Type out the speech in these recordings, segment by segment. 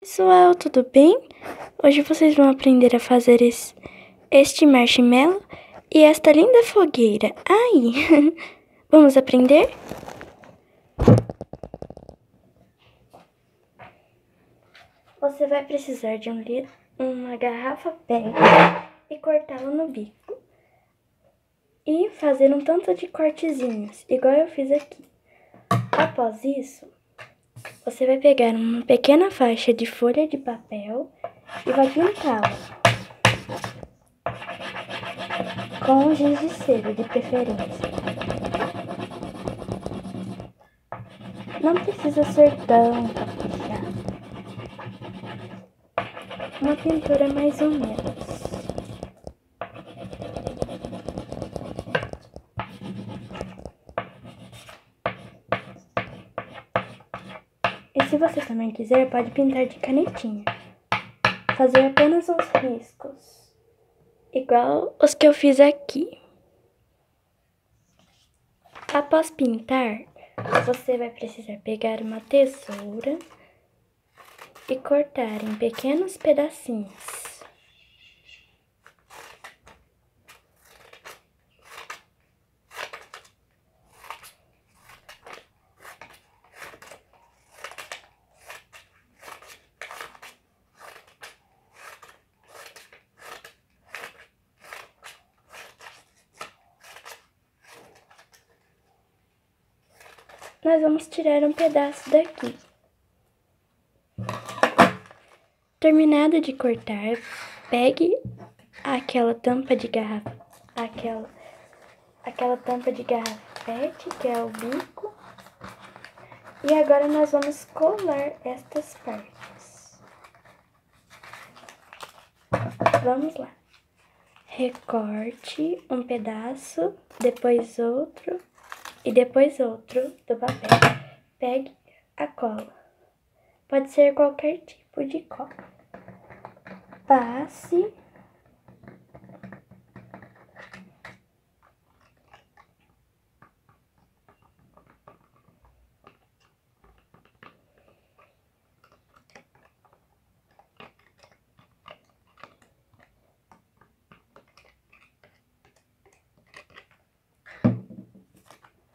Pessoal, tudo bem? Hoje vocês vão aprender a fazer este marshmallow e esta linda fogueira. Ai! Vamos aprender? Você vai precisar de uma garrafa PET e cortá-la no bico. E fazer um tanto de cortezinhos, igual eu fiz aqui. Após isso, você vai pegar uma pequena faixa de folha de papel e vai pintá-la com giz de cera, de preferência. Não precisa ser tão caprichado. Uma pintura mais ou menos. E se você também quiser, pode pintar de canetinha. Fazer apenas uns riscos, igual os que eu fiz aqui. Após pintar, você vai precisar pegar uma tesoura e cortar em pequenos pedacinhos. Nós vamos tirar um pedaço daqui. Terminado de cortar, pegue aquela tampa de garrafa, aquela tampa de garrafa PET, que é o bico. E agora nós vamos colar estas partes. Vamos lá. Recorte um pedaço, depois outro e depois outro do papel. Pegue a cola. Pode ser qualquer tipo de cola. Passe.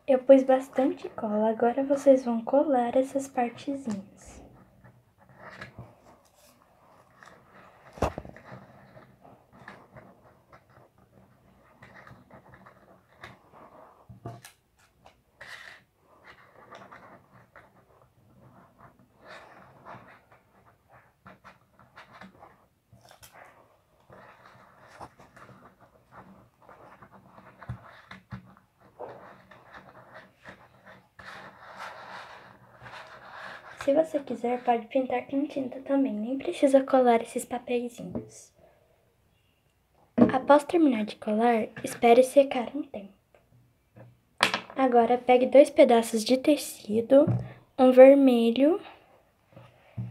Eu pus bastante cola, agora vocês vão colar essas partezinhas. Se você quiser, pode pintar com tinta também, nem precisa colar esses papeizinhos. Após terminar de colar, espere secar um tempo. Agora, pegue 2 pedaços de tecido, um vermelho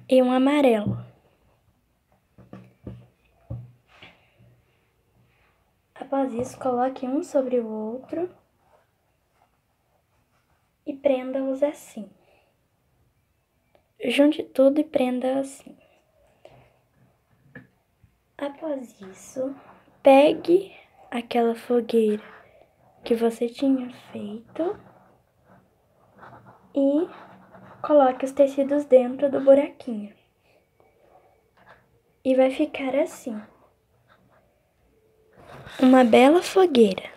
e um amarelo. Após isso, coloque um sobre o outro e prenda-os assim. Junte tudo e prenda assim. Após isso, pegue aquela fogueira que você tinha feito e coloque os tecidos dentro do buraquinho. E vai ficar assim. Uma bela fogueira.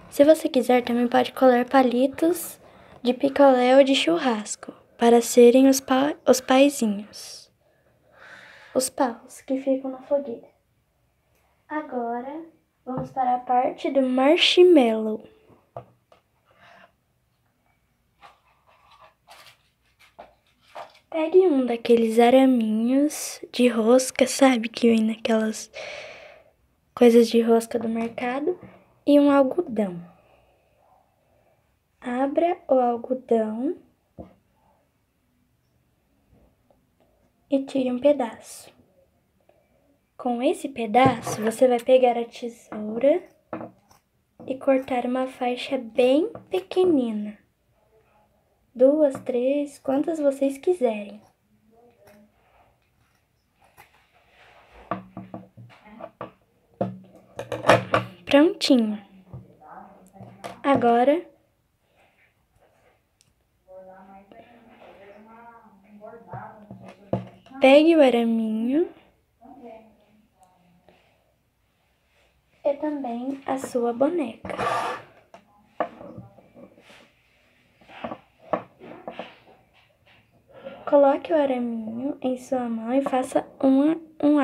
Se você quiser, também pode colar palitos de picolé ou de churrasco, para serem os paizinhos. Os paus que ficam na fogueira. Agora, vamos para a parte do marshmallow. Pegue um daqueles araminhos de rosca, sabe? Que vem naquelas coisas de rosca do mercado. E um algodão. Abra o algodão e tire um pedaço. Com esse pedaço, você vai pegar a tesoura e cortar uma faixa bem pequenina. 2, 3, quantas vocês quiserem. Prontinho. Agora, pegue o araminho e também a sua boneca. Coloque o araminho em sua mão e faça um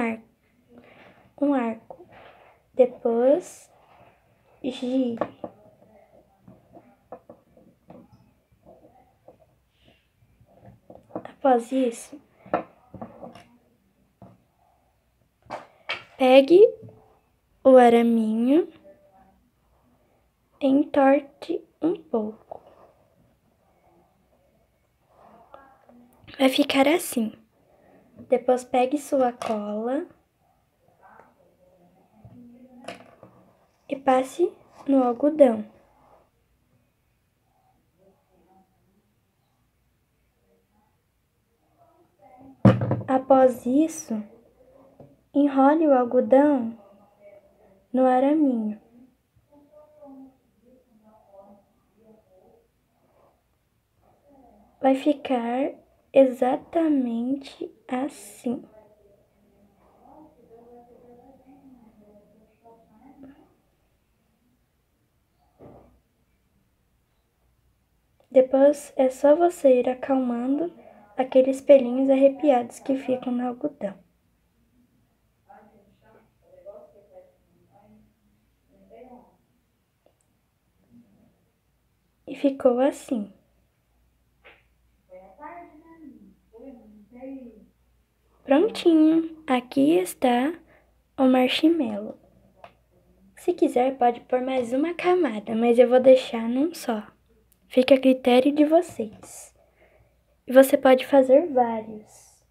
arco. Depois, gire. Após isso, pegue o araminho e entorte um pouco. Vai ficar assim. Depois pegue sua cola e passe no algodão. Após isso, enrole o algodão no araminho. Vai ficar exatamente assim. Depois é só você ir acalmando aqueles pelinhos arrepiados que ficam no algodão. E ficou assim. Prontinho, aqui está o marshmallow. Se quiser pode pôr mais uma camada, mas eu vou deixar num só. Fica a critério de vocês. E você pode fazer vários.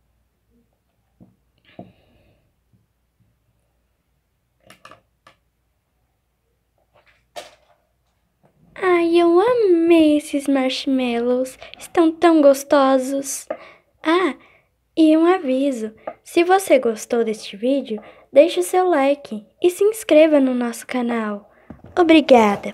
Ai, eu amei esses marshmallows. Estão tão gostosos. Ah, e um aviso. Se você gostou deste vídeo, deixe o seu like e se inscreva no nosso canal. Obrigada!